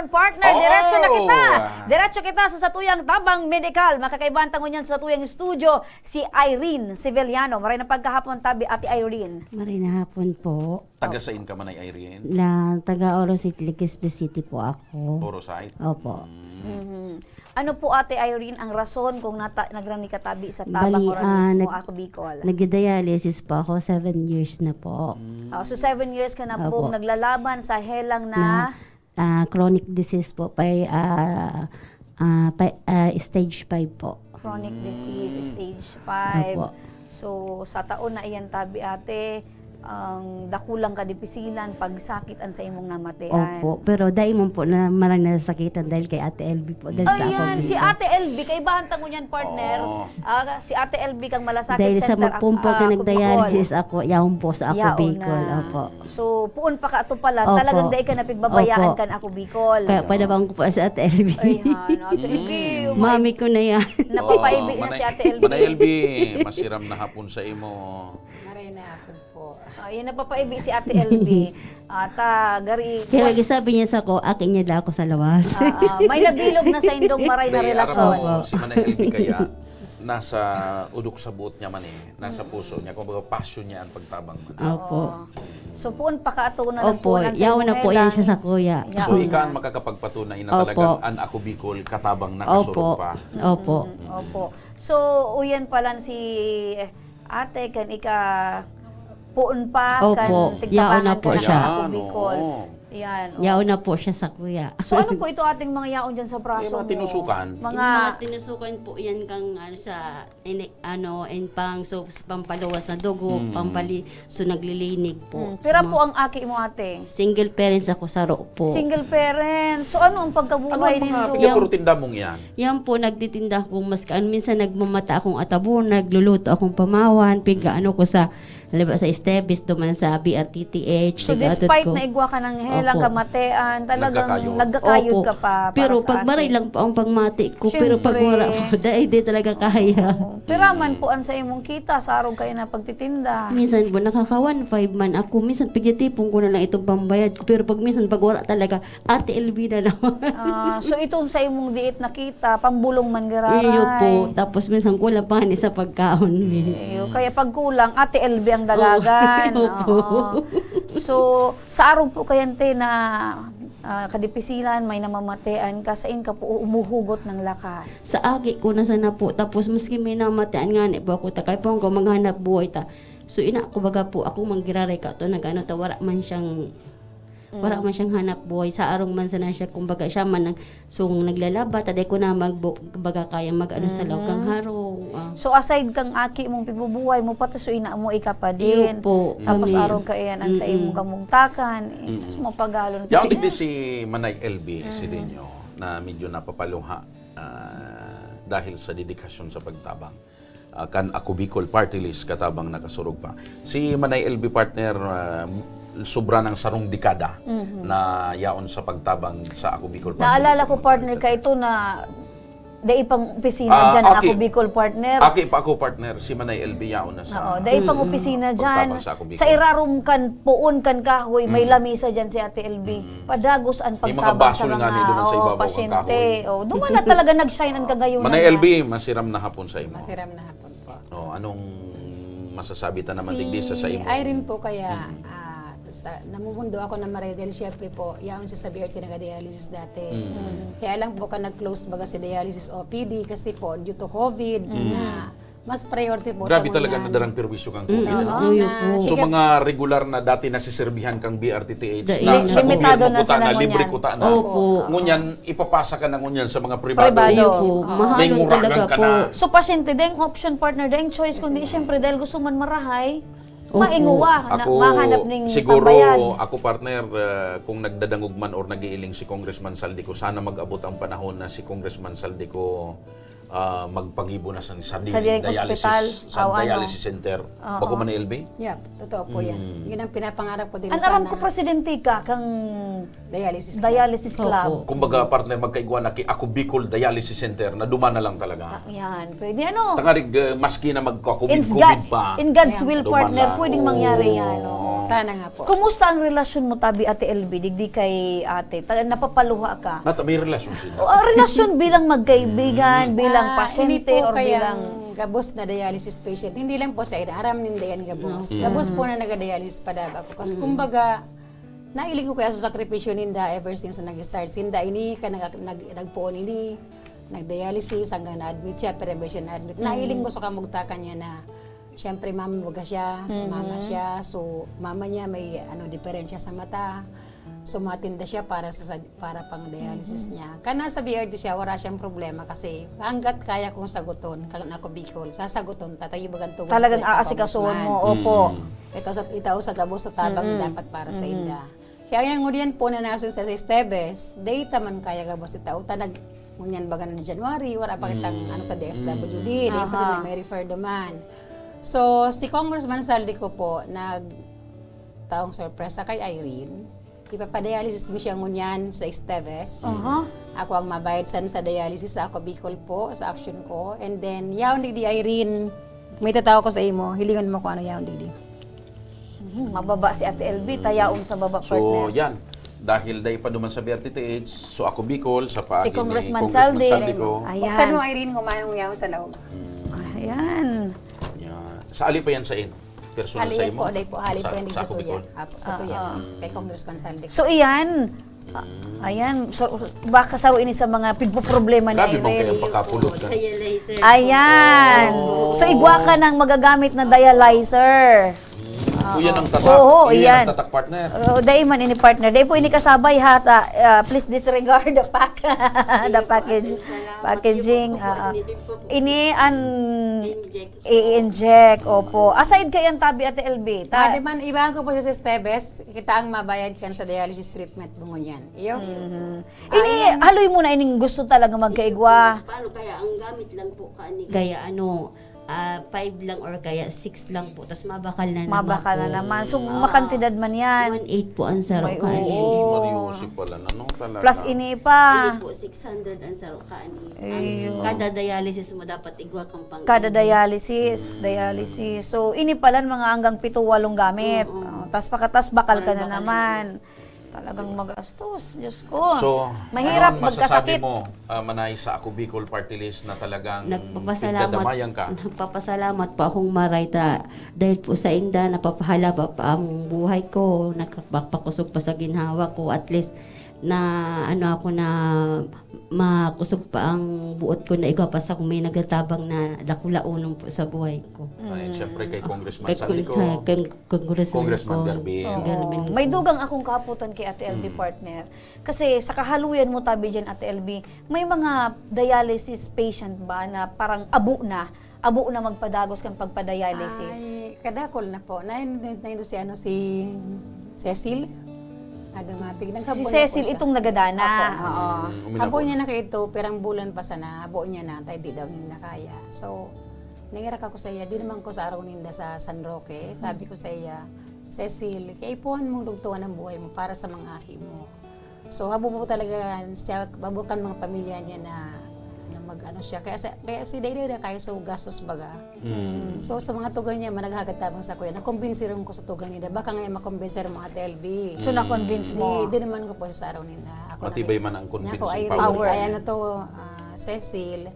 partner. Diretso na kita. Diretso kita sa Satuyang Tabang Medical. Makakaibantang ngunyan sa Satuyang Studio, si Irene Sevillano. Maray na pagkahapon tabi, Ate Irene. Maray na hapon po. Taga-sain ka man ay Irene? Na taga Orosite, Legazpi City po ako. Orosite? Opo. Ano po Ate Irene ang rason kung nagrani ka tabi sa Tabang Bali, Organismo ako Bicol? Nag-dialysis po ako, 7 years na po. So 7 years ka na Opo. pong naglalaban sa helang na Chronic disease po, stage 5 po. chronic disease, stage 5. Opo. So sa taon na iyan tabi ate, ang dakulang kadipisilan pagsakitan sa imong namatayan. Opo, pero dahil mo po na marang nasakitan dahil kay Ate LB po. Dahil sa ako Ayan, dito. si Ate LB, kay bahantang mo niyan partner. Si Ate LB kang malasakit Dahil sa center. magpumpo ka nag-dialysis ako, yaon po sa ako Bicol. Opo. So, puon pa ka ito pala. Opo. Talagang dahil ka napigbabayaan Opo. kan ako Bicol. Kaya padabang ko po sa Ate LB. Ayan, Ate LB. Mami ko na yan. Napapaibi na si Ate LB. Manay LB, masiram na hapon sa imo. Maray na hapon po. Ayan, napapaibi si Ate LB. Gari. Kaya sabi niya sa ko, akin niya daw ako sa lawas. May nabilog na sa indong maray na relasyon. Araw si Manay LB kaya nasa udok sa buot niya man nasa puso niya, kumbaga passion niya ang pagtabang man. Opo. So, puon pa ka ito na Opo, nagpunan sa yaon imong na po yan helang. siya sa kuya. So ikaw ang makakapagpatunay na Opo. talagang an ako Bicol katabang Opo. nakasurog pa. Opo. Opo. So, uyan pala si ate, kan ika puon pa, Opo. kan Yaon tigtabangan na ka po ng siya. ako Bicol. oo. Yan. Yaon na po siya sa kuya. So, ano po ito ating mga yaon dyan sa braso Yung mga tinusukan. Mga, Yung mga tinusukan po yan kang sa pang pampaluwas na dugo, so naglilinig po. pira Sa po ang aki mo ate. single parents ako sa ro po. Single parent. So, ano ang Ano pagkabuhay ang mga nito? pinagrutinda mong yan? Yan po, nagtitinda ako minsan nagmamata akong atabo, nagluluto akong pamawan, piga ano ko sa sa Esteves, duman sa BRTTH. So, nag-atot despite ko. na igwa ka ng helang Opo. kamatean, talagang Nagkakayod. nagkakayod Opo. ka pa. para Pero sa pag maray atin. lang po ang pagmati ko, pero pag Siyempre. wala po, dahil di talaga kaya. Piraman po ang sa imong kita, sa araw kayo na pagtitinda. Minsan po, nakaka 1.5 man ako. Minsan, pigyatipong ko na lang itong pambayad ko. Pero pag minsan, pag wala talaga, Ate LB na naman. So itong sa imong diit na kita, pambulong man gararay. Iyo po. Tapos minsan, kulang pa ni sa pagkaon. Iyo, kaya pag kulang, Ate LB ang dalagan. Opo. Oo. So, sa araw po kayante na kadipisilan, may namamatean ka, sa ka po umuhugot ng lakas. Sa agi ko na sana po. Tapos maski may namatian nga ni po ako. Takay po ako maghanap buhay ta. So ina ko baga po ako manggiraray ka to nagano ta wala man siyang hanap buhay sa arong man sana siya kumbaga siya man nang naglalaba taday ko na magbaga kaya magano sa law kang harong. So aside kang aki mong pigbubuhay mo pati so ina mo ika pa din. Iyo po, Tapos kami. araw ka iyan ang sa imong kamungtakan. Isus mapagalon. Yaon digdi si Manay LB si Dinyo na medyo napapalungha dahil sa dedikasyon sa pagtabang. Kan ako Bicol Party List katabang nakasurog pa. Si Manay LB partner sobra ng sarong dekada na yaon sa pagtabang sa ako Bicol Party List. Naalala ko partner ka ito na dai pang opisina dyan okay. ako Bicol partner. Aki pa ako partner si Manay LB yaon na sa Oo, dai pang opisina dyan. Pagtabang sa ako Bicol. Sa irarum kan puon kan kahoy, may lamisa dyan si Ate LB. Padagos ang May mga pagtabang sa basol mga nga ni duman sa ibabaw ang pasyente. kahoy. Duman na talaga nag-shine ang kagayunan Manay niya. LB masiram na hapon sa imo. Masiram na hapon po. Anong masasabi ta naman digdi sa imo? Irene po kaya, namumundo ako na maray dahil syempre po, yaon siya sa BRT nag-dialysis dati. Kaya lang po ka nag-close baga si dialysis OPD kasi po due to COVID na mas priority po. Grabe tangon talaga yan. na darang perwisyo kang COVID. ano? So sige. mga regular na dati nasiserbihan kang BRTTH Dahil na sa limitado gobyerno na kuta sila na, ngunyan. libre kuta na. Opo. Ngunyan, ipapasa ka na ngunyan sa mga privado. Privado. Iyo po. May Mahalon nguragan talaga ka po. na. So pasyente deng option partner deng choice kundi syempre dahil gusto man marahay, Opo. mainguwa na Ako, mahanap ning siguro, tambayan. ako partner, kung nagdadangog man or nagiiling si Congressman Saldico, sana mag-abot ang panahon na si Congressman Saldico magpagibo na sa Direct hospital, dialysis center. Bako man na LB? Yep, totoo po yan. Yun ang pinapangarap ko din Ang sana. aram ko presidente ka kang Dialysis. dialysis club. Kumbaga partner, magkaigwa na ki ako Bicol Dialysis Center na duman na lang talaga. Yan, pwede ano. Tangarig maski na In, magka-COVID-COVID pa. in God's will Duman partner, lang. pwedeng mangyari yan. Oo. Sana nga po. Kumusta ang relasyon mo tabi Ate LB? Digdi kay ate. Napapaluha ka. Nata, may relasyon sila. O, relasyon bilang magkaibigan, bilang Hindi pasyente, po or kayang bilang... gabos na dialysis patient. Hindi lang po sa aram ninda yan gabos. Gabos po na nagadialysis padaba ko. Kasi kumbaga, nailing ko kaya sa sakripisyo ninda ever since na nag-start. Sinda ini ka nagpoon ini, nag-dialysis hanggang na-admit siya, pero ba siya na-admit. Nailing ko sa kamugtakan niya na siyempre mama baga siya, mama siya. So mama niya may diferensya sa mata. So matinda siya para pang dialysis niya. Kana sa BRT siya wala siyang problema kasi hangga't kaya kong saguton kang ako Bicol, sasaguton tatayo bagang tubo. Talagang aasikasuhan mo, opo. Ito sa gabos sa tabang dapat para sa inda. Kaya yung ngudyan po na nasun sa Estebes, data man kaya gabos ita utanag ngunyan bagan na January, wala pa kitang sa DSWD, di pa sila may refer duman. So, si Congressman Saldi ko po, taong sorpresa kay Irene, ipapadialysis mo siya ngunyan sa Estevez. Ako ang mabayad sa dialysis, ako Bicol po, sa action ko. And then, yaon di Irene, may tatawa ko sa imo, hilingan mo kung ano yaon di. Mababa si Ate LB, tayaon sa baba So, partner. yan. Dahil dahil pa duman sa BRTTH, so ako Bicol, sa paagi Si Congressman ni Congressman Saldi. Saldi ko. Buksan mo Ayan. Irene, kumain mo yaon sa loob. Ayan. Yan. Sa ali pa yan sa in. Personal sa Hali imo. po, hali po yan sa sa ako tuya. Bicol. Sa tuya, kay Congressman Saldi. So, iyan. Ayan. So, baka saro ini sa mga pigpo-problema ni Grabe mo Irene. kayang pakapulot ka. Dialyzer. Ayan. So, igwa ka ng magagamit na dialyzer. Kuya ng tatak. Oo, Iyan iyan. ang tatak partner. Dahil man ini partner. Dahil po ini kasabay hata. Please disregard the the packaging. Ini i-inject. Opo. Aside kay ang tabi Ate LB. Di man, ibahan ko po sa Estevez, kita ang mabayad kan sa dialysis treatment mo ngunyan. Iyo. Ini haloy mo na ining gusto talaga magkaigwa. Paano kaya ang gamit lang po kani? Kaya 5 lang or kaya 6 lang po. Tapos mabakal na naman Mabakal na po. naman. So, makantidad man yan. 1.8 po ang saro May kani. oo. Jesus Mariosi pala na, no? Talaga. Plus ini pa. Hindi po 600 ang saro kani. Kada dialysis mo dapat igwa kang pang. Kada dialysis. So, ini pala mga hanggang 7-8 gamit. Tapos pakatas bakal ka na naman. Talagang magastos. Diyos ko. So, Mahirap ano ang masasabi magkasakit. mo, Manay, sa Ako Bicol Party List na talagang Nagpapasalamat ka? Nagpapasalamat po akong marayta dahil po sa inda napapahala pa ang buhay ko, nakapakusog pa sa ginhawa ko, at least na ako na makusog pa ang buot ko na igwa pa sa kung may nagatabang na dakulaunong po sa buhay ko. Ay, siyempre kay Congressman Kay Saldi ko, Congressman Congressman ko. Garbin. May dugang akong kaputan kay Ate LB partner. Kasi sa kahaluyan mo tabi dyan Ate LB, may mga dialysis patient ba na parang abo na magpadagos kang pagpadialysis? Ay, kadakol na po. Nain si Cecil. Adumapig. Si Cecil itong nagadana. Oo. Abo niya na kito, perang bulan pa sana. Abo niya na, tayo di daw ninda kaya. So, nangirak ako sa iya. Di naman ko sa araw ninda sa San Roque. Sabi ko sa iya, Cecil, kaipuhan mong lugtuan ang buhay mo para sa mga aki mo. So, habo po talaga siya, babukan mga pamilya niya na mag-ano siya. Kaya si Dayday na kayo so gastos baga. So sa mga tugan niya, managhagat tabang sa kuya. Nakumbinsi rin ko sa tugan niya. Baka ngayon makumbinsi rin mga LB. So na-convince mo? Di naman ko po sa araw nila. Matibay man ang convincing power. power. Ayan na to, Cecil.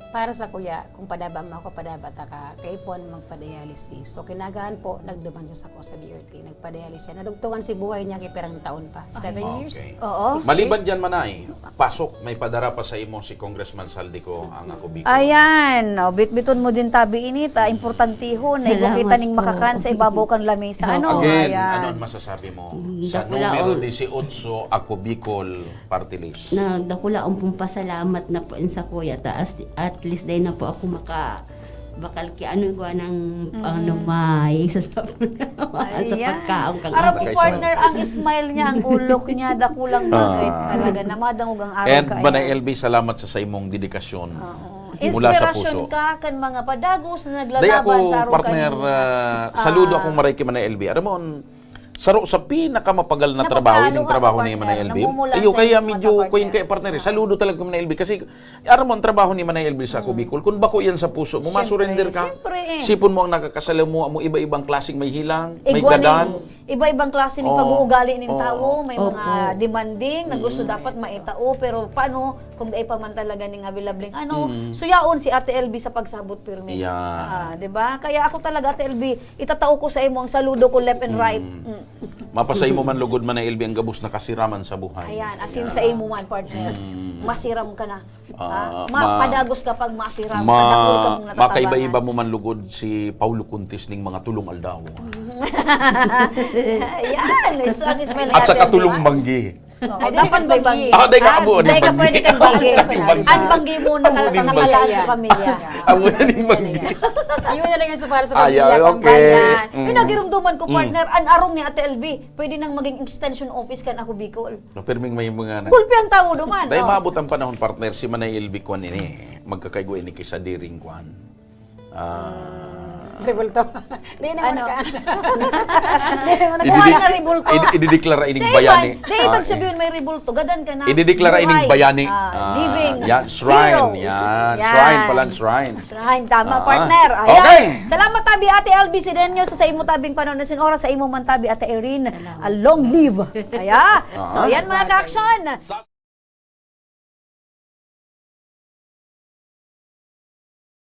Para sa kuya, kung padaba mo ako, padaba ta ka, kay po magpadialysis. So kinagaan po, nagduman siya sa BRT, nagpadialysis siya. Nadugtungan si buhay niya kay perang taon pa. 7 years. Okay. Oo. Maliban dyan, Manay, pasok, may padara pa sa imo si Congressman Saldi ko, ang Ako Bicol. Ayan, bitbiton mo din tabi inita, importantihon, na Salamat igukita ning po. makakan sa ibabaw kang lamesa. Ano? Again, Ayan. ano ang masasabi mo sa Dakula numero on. 18 Ako Bicol Party List? Nagdakula ang pasalamat na po sa kuya. Taas, at least dahil na po ako bakal ki ano gwa ng may sasabi sa pagkaon kang Para po Nakay partner, ang smile niya, ang ulok niya, dakulang bagay talaga. Namadangog ang araw And ka. Manay LB, salamat sa imong dedikasyon mula sa Inspirasyon puso. ka kan mga padagos na Day ako, naglalaban sa araw partner, kanina. saludo akong maray kay Manay LB. Aramon, Saro sa pinakamapagal na trabaho, yung trabaho ni Manay LB. Namumula Ayo sa kaya inyo, medyo mga kuin kay partner. Saludo talaga ko Manay LB kasi aram mo ang trabaho ni Manay LB sa Kubicol. Kung bako yan sa puso mo, masurrender ka. Siyempre. Sipon mo ang nakakasalaw mo iba-ibang klaseng may hilang, may gadan. Iba-ibang klase ng pag-uugali ng tao, may Opo. mga demanding na gusto dapat maitao, pero paano kung di pa man talaga ning available suyaon si Ate LB sa pagsabot pirmi. Yeah. 'Di ba? Kaya ako talaga Ate LB, itatao ko sa imo ang saludo ko left and right. Mapasay mo man lugod Manay LB ang gabos na kasiraman sa buhay. Ayan, asin sa imo man partner. Masiram ka na. Padagos kapag masiram, kadakol ka mong natatabangan. Makaiba-iba mo man lugod si Paulo Contis ning mga tulong aldaw. Ayan, ang Ismael At sa Herces, katulong di ba? banggi. Oo, Ay, di dapat ka may banggi. banggi. Di ka abo, di Di ka banggi. pwede kang banggi. Ang banggi. Ang banggi mo nakalaan banggi. sa pamilya. Amo na ning banggi. Ayun na lang yung para sa Ay, pamilya. okay. Ayan. Pinagirumduman ko, partner, ang arong ni Ate LB, pwede nang maging extension office kan ako Bicol. Perming may mga na. Gulpi ang tao duman. Dahil oh. maabot ang panahon partner si Manay LB kwan ini. Magkakaigwa ini kay sa diring kwan. Revolto. Hindi na Ano? mo nakaan. Buhay na ribulto. Idideklara ining bayani. Di ibig sabihin may ribulto, gadan ka na. Idideklara ining Buhay. bayani. Living. Yan, shrine. Heroes. Yan, shrine pala, shrine. Shrine, tama, Ah. partner. Ayan. Okay. Salamat tabi Ate LB Sidenyo sa imo tabing panon sin oras sa imo man tabi Ate Erin. A long live. Ayan. So, yan mga ka-action.